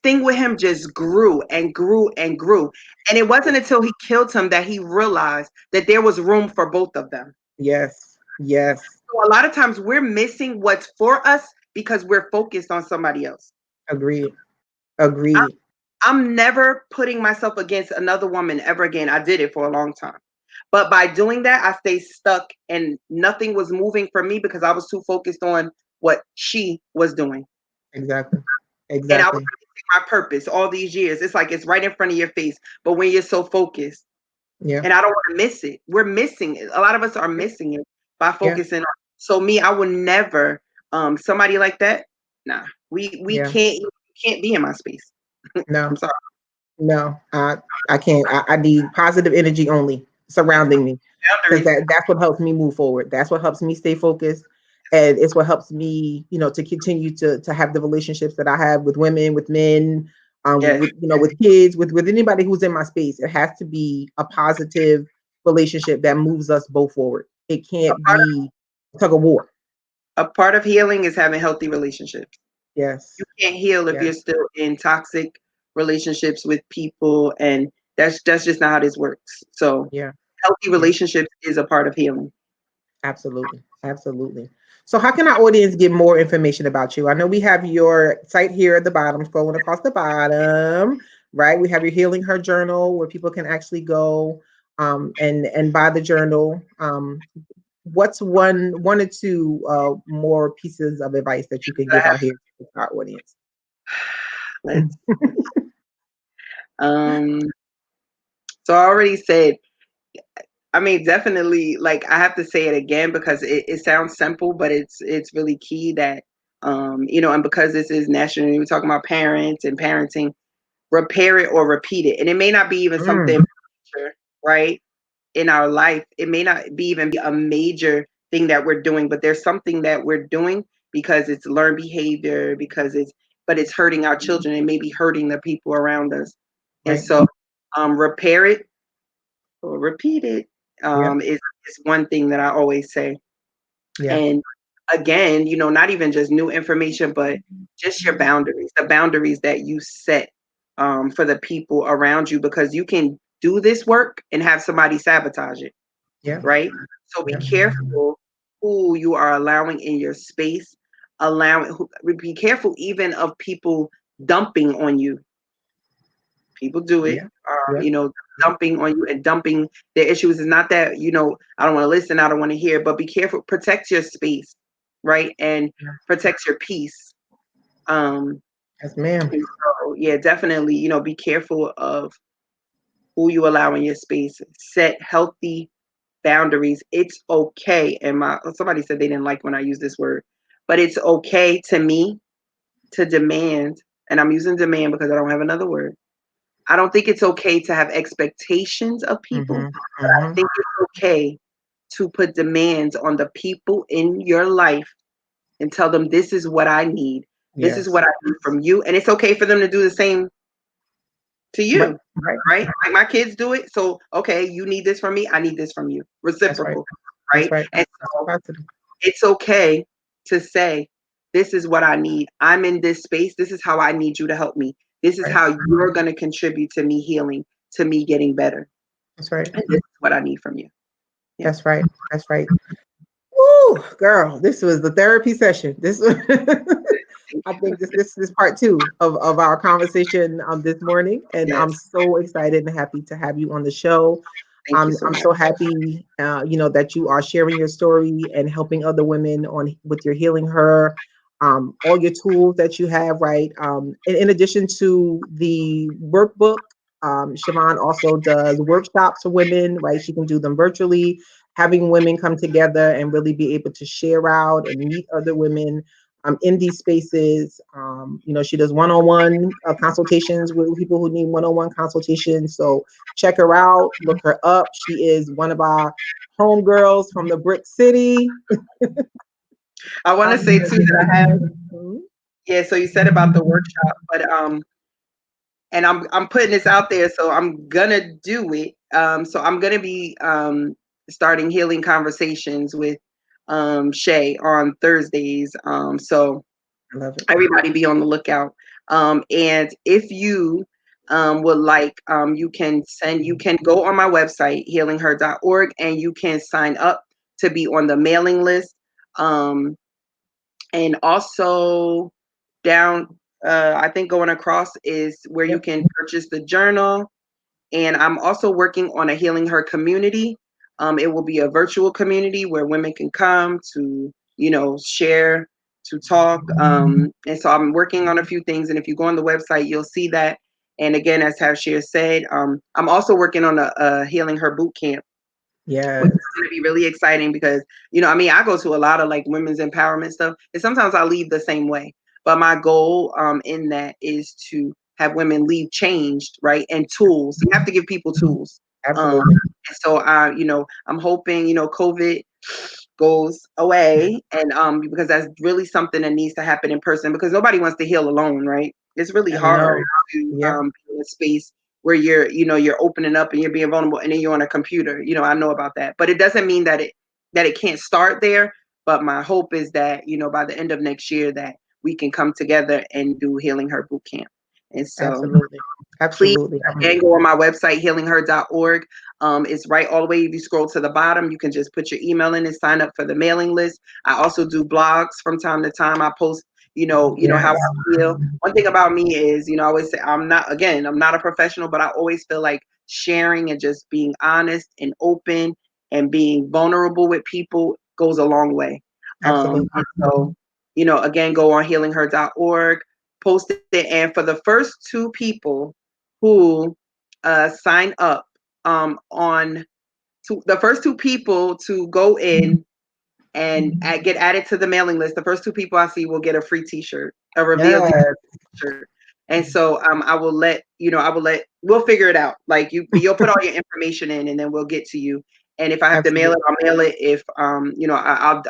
B: thing with him just grew and grew and grew. And it wasn't until he killed him that he realized that there was room for both of them.
A: Yes. Yes.
B: So a lot of times we're missing what's for us because we're focused on somebody else.
A: Agreed. Agreed.
B: I'm never putting myself against another woman ever again. I did it for a long time. But by doing that, I stayed stuck and nothing was moving for me because I was too focused on what she was doing.
A: Exactly.
B: And I was
A: Exactly.
B: missing my purpose all these years. It's like it's right in front of your face. But when you're so focused,
A: Yeah.
B: and I don't want to miss it, we're missing it. A lot of us are
A: Yeah.
B: missing it by
A: Yeah.
B: focusing on. So me, I will never somebody like that. Nah, we
A: Yeah.
B: can't be in my space.
A: No.
B: I'm sorry.
A: No. I can't. I need positive energy only surrounding me, because
B: Boundaries.
A: that's what helps me move forward. That's what helps me stay focused. and it's what helps me, to continue to have the relationships that I have with women, with men,
B: Yes.
A: with with kids, with anybody who's in my space. It has to be a positive relationship that moves us both forward. It
B: A
A: can't
B: part
A: be a tug of war.
B: of, a part of healing is having healthy relationships. You
A: Yes,
B: can't heal if
A: yes,
B: you're still in toxic relationships with people, and that's just not how this works. So
A: yeah,
B: healthy
A: yeah.
B: relationships is a part of healing.
A: Absolutely. Absolutely. So, how can our audience get more information about you? I know we have your site here at the bottom, scrolling across the bottom, right? We have your Healing Her journal where people can actually go and buy the journal. What's one or two more pieces of advice that you can
B: I
A: give
B: have,
A: out here to our audience?
B: let's um so I already said, I mean, definitely, like, I have to say it again because it sounds simple, but it's really key that and because this is national, we're talking about parents and parenting, repair it or repeat it. And it may not be even something
A: Mm,
B: major, right? In our life. It may not be even be a major thing that we're doing, but there's something that we're doing because it's learned behavior, because it's hurting our children. It may be hurting the people around us. And
A: right.
B: so repair it or repeat it
A: Yep.
B: is one thing that I always say.
A: Yeah.
B: And again, not even just new information, but just your boundaries, the boundaries that you set for the people around you, because you can do this work and have somebody sabotage it,
A: Yeah.
B: right? So be
A: Yeah.
B: careful who you are allowing in your space. Be careful even of people dumping on you. People do it,
A: Yeah. Yeah. Yeah.
B: dumping on you and dumping their issues. Is not that, I don't want to listen, I don't want to hear, but be careful, protect your space, right? And
A: Yeah.
B: protect your peace. Um,
A: Yes, ma'am.
B: and so, yeah, definitely, be careful of who you allow in your space. Set healthy boundaries. It's okay. And somebody said they didn't like when I use this word, but it's okay to me to demand, and I'm using demand because I don't have another word. I don't think it's okay to have expectations of people,
A: Mm-hmm.
B: but I
A: Mm-hmm.
B: think it's okay to put demands on the people in your life and tell them, this is what I need. This is
A: Yes.
B: what I need from you. And it's okay for them to do the same to
A: Right.
B: you,
A: Right.
B: right? Like my kids do it. So, okay, you need this from me. I need this from you.
A: That's right.
B: Reciprocal,
A: That's
B: right?
A: right.
B: And so
A: Reciprocity.
B: it's okay to say, this is what I need. I'm in this space. This is how I need you to help me. This is
A: Right.
B: how you're going to contribute to me healing, to me getting better.
A: That's right.
B: And this is what I need from you. Yeah.
A: That's right. That's right. Woo, girl, this was the therapy session. This was
B: Thank
A: I
B: you.
A: think this is part two of our conversation this morning, and I'm
B: Yes.
A: so excited and happy to have you on the show.
B: Thank you so
A: I'm
B: much.
A: so happy, that you are sharing your story and helping other women on with your healing her, all your tools that you have, right? In addition to the workbook, Siobhan also does workshops for women, right? She can do them virtually, having women come together and really be able to share out and meet other women in these spaces. She does one-on-one consultations with people who need one-on-one consultations. So check her out, look her up. She is one of our homegirls from the Brick City.
B: I want to say too that I have,
A: Mhm.
B: yeah, so you said about the workshop, but and I'm putting this out there, so I'm gonna do it. So I'm gonna be starting healing conversations with Shay on Thursdays. So
A: I love it.
B: everybody be on the lookout. And if you would like, you can go on my website, healingher.org, and you can sign up to be on the mailing list. Um, and also down, I think going across is where you
A: Yep.
B: can purchase the journal. And I'm also working on a Healing Her community. It will be a virtual community where women can come to, share, to talk. And so I'm working on a few things. And if you go on the website, you'll see that. And again, as Tafshier said, I'm also working on a Healing Her boot camp, which is
A: Yes.
B: going to be really exciting because, I mean, I go to a lot of like women's empowerment stuff, and sometimes I leave the same way. But my goal in that is to have women leave changed, right? And tools. You have to give people tools.
A: Absolutely.
B: And so I'm hoping, COVID. goes away, and because that's really something that needs to happen in person, because nobody wants to heal alone, right? It's really
A: I
B: hard
A: know.
B: to
A: Yeah,
B: be in a space where you're opening up and you're being vulnerable, and then you're on a computer. I know about that, but it doesn't mean that it can't start there. But my hope is that by the end of next year that we can come together and do Healing Her Boot Camp. And so
A: absolutely.
B: please,
A: Absolutely.
B: again, go on my website, healingher.org. It's right all the way. If you scroll to the bottom, you can just put your email in and sign up for the mailing list. I also do blogs from time to time. I post, how
A: Yes,
B: I feel. One thing about me is, I always say I'm not a professional, but I always feel like sharing and just being honest and open and being vulnerable with people goes a long way.
A: absolutely.
B: And so, again, go on healingher.org, post it, and for the first two people who sign up on to the first two people to go in and get added to the mailing list. The first two people I see will get a free T-shirt, a reveal
A: Yes,
B: T-shirt. And so we'll figure it out. Like you'll put all your information in, and then we'll get to you. And if I have to mail
A: absolutely.
B: it, I'll mail it. If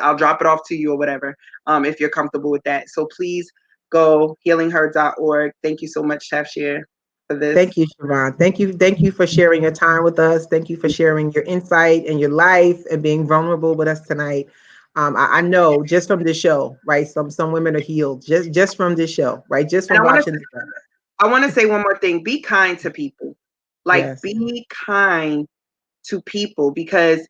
B: I'll drop it off to you or whatever. If you're comfortable with that. So please go healingher.org. Thank you so much, Tafshier, for this.
A: Thank you, Siobhan. Thank you for sharing your time with us. Thank you for sharing your insight and your life and being vulnerable with us tonight. I know just from this show, right? Some women are healed just from this show, right? Just
B: And
A: from watching this show.
B: I want to say one more thing. Be kind to people. Like
A: Yes,
B: be kind to people, because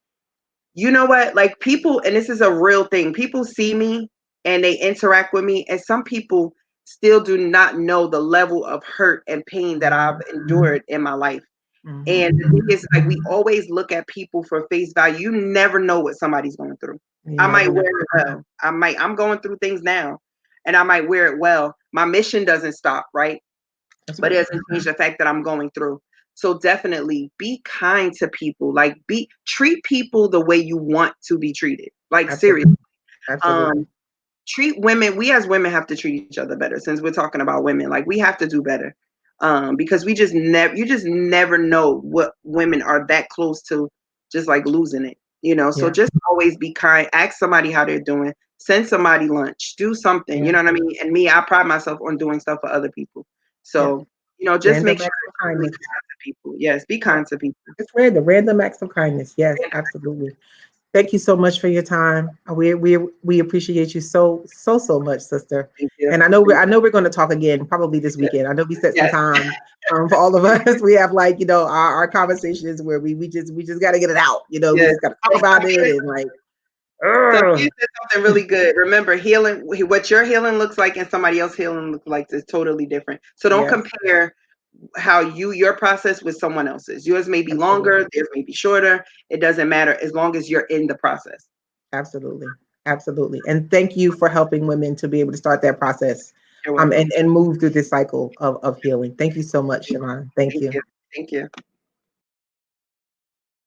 B: you know what? Like people, and this is a real thing. People see me and they interact with me, and some people still do not know the level of hurt and pain that I've endured in my life.
A: hmm,
B: And the thing is, like, we always look at people for face value. You never know what somebody's going through.
A: you
B: I
A: never
B: might
A: know.
B: wear it well. I'm going through things now, and I might wear it well. My mission doesn't stop, right?
A: That's
B: But
A: right.
B: it doesn't change the fact that I'm going through. So definitely be kind to people. Like treat people the way you want to be treated. Like
A: Absolutely.
B: seriously.
A: Absolutely.
B: Um, treat women. We as women have to treat each other better. Since we're talking about women, like we have to do better. Because you just never know what women are that close to just like losing it. So
A: Yeah.
B: just always be kind. Ask somebody how they're doing. Send somebody lunch. Do something.
A: Yeah.
B: You know what I mean? And me, I pride myself on doing stuff for other people.
A: Yeah.
B: So, just
A: Random
B: make sure
A: acts of
B: you're really
A: kindness.
B: kind to people. Yes, be
A: Yeah.
B: kind to people.
A: It's random acts of kindness. Yes, absolutely. Thank you so much for your time. We appreciate you so much, sister.
B: Thank you.
A: And I know we're going to talk again probably this weekend. I know we set some
B: Yes.
A: time for all of us. We have like our conversations where we just got to get it out. We
B: Yes.
A: just got to talk about it and like,
B: So you
A: ugh.
B: said something really good. Remember, healing, what your healing looks like and somebody else healing looks like is totally different. So don't
A: Yes,
B: compare how your process with someone else's. Yours may be
A: absolutely,
B: longer, theirs may be shorter. It doesn't matter as long as you're in the process.
A: absolutely, absolutely. And thank you for helping women to be able to start that process,
B: You're welcome.
A: and move through this cycle of healing. Thank you so much, Siobhan. Thank
B: Thank
A: you.
B: you. Thank you.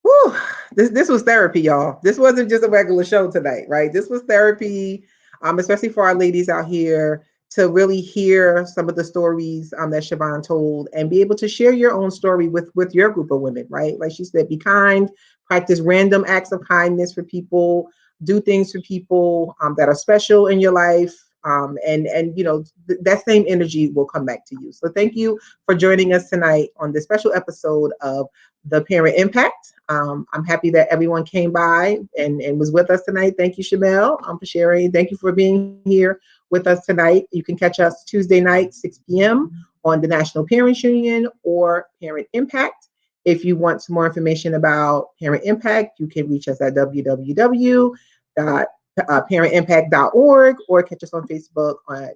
A: Whew, this was therapy, y'all. This wasn't just a regular show tonight, right? This was therapy, especially for our ladies out here to really hear some of the stories that Siobhan told and be able to share your own story with your group of women, right? Like she said, be kind, practice random acts of kindness for people, do things for people that are special in your life. And that same energy will come back to you. So thank you for joining us tonight on this special episode of the Parent Impact. I'm happy that everyone came by and was with us tonight. Thank you, Shamel, for sharing. Thank you for being here with us tonight. You can catch us Tuesday night, 6 p.m. on the National Parents Union or Parent Impact. If you want some more information about Parent Impact, you can reach us at www.parentimpact.org or catch us on Facebook on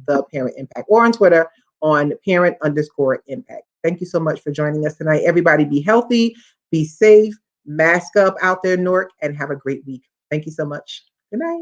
A: The Parent Impact or on Twitter on parent_impact. Thank you so much for joining us tonight. Everybody be healthy, be safe, mask up out there, Nork, and have a great week. Thank you so much. Good night.